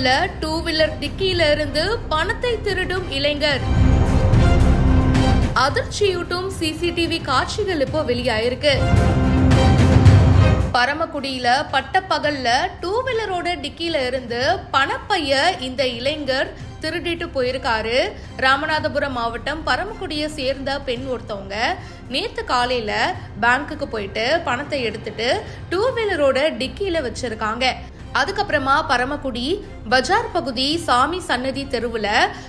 பகல்ல two wheeler டிக்கியில இருந்து பணத்தை திருடும் இளைஞர். அதிர்ச்சியூட்டும் சிசிடிவி காட்சிகள் இப்போ வெளியாயிருக்கு. பரமக்குடியில பட்டப்பகல்ல டூ வீலரோட டிக்கியில இருந்து பணப்பைய இந்த இளைஞர் திருடிட்டு போயிருக்காரு. ராமநாதபுரம் மாவட்டம் பரமக்குடியை சேர்ந்த பெண் ஒருத்தவங்க நேத்து காலையில பேங்குக்கு போயிட்டு பணத்தை எடுத்துட்டு டூ வீலரோட டிக்கியில வச்சிருக்காங்க. அதுக்கப்புறமா பரமக்குடி பஜார் பகுதி சாமி சன்னதி தெருவுல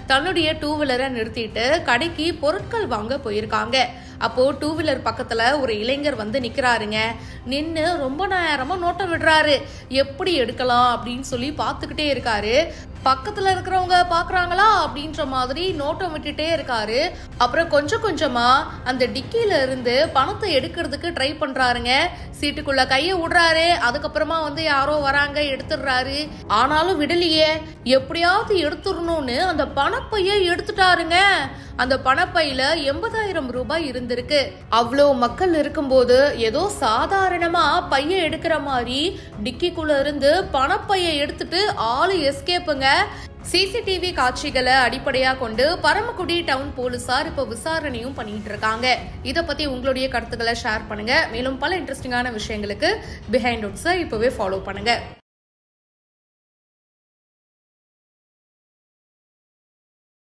தன்னுடைய டூ வீலரை நிறுத்திட்டு கடைக்கு பொருட்கள் வாங்க போயிருக்காங்க. அப்போ டூ வீலர் பக்கத்துல ஒரு இளைஞர் வந்து நிக்கிறாருங்க. நின்னு ரொம்ப நேரமா நோட்டம் விடுறாரு. எப்படி எடுக்கலாம் அப்படின்னு சொல்லி பாத்துக்கிட்டே இருக்காரு. பக்கத்துல இருக்கிறவங்க பாக்குறாங்களா அப்படின்ற மாதிரி நோட்டம் விட்டுட்டே இருக்காரு. அப்புறம் கொஞ்சம் கொஞ்சமா அந்த டிக்கியில இருந்து பணத்தை எடுக்கிறதுக்கு ட்ரை பண்றாருங்க. சீட்டுக்குள்ள கைய விடுறாரு. அதுக்கப்புறமா வந்து யாரோ வராங்க, எடுத்துடுறாரு. ஆனாலும் விடலையே, எப்படியாவது எடுத்துடணும்னு அந்த பணப்பைய எடுத்துட்டாருங்க. அந்த பணப்பையில 80,000 ரூபாய் இருந்திருக்கு. அவ்வளோ மக்கள் இருக்கும்போது ஏதோ சாதாரணமா பைய எடுக்கிற மாதிரி டிக்கிக்குள்ள இருந்து பணப்பைய எடுத்துட்டு ஆளு எஸ்கேப்புங்க. சிசிடிவி காட்சிகளை அடிப்படையா கொண்டு பரமக்குடி டவுன் போலீசார் இப்ப விசாரணையும் பண்ணிட்டு இருக்காங்க. இத பத்தி உங்களுடைய கருத்துக்களை ஷேர் பண்ணுங்க. மேலும் பல இன்ட்ரெஸ்டிங்கான விஷயங்களுக்கு பிஹைண்ட் நோட்ஸை இப்பவே ஃபாலோ பண்ணுங்க.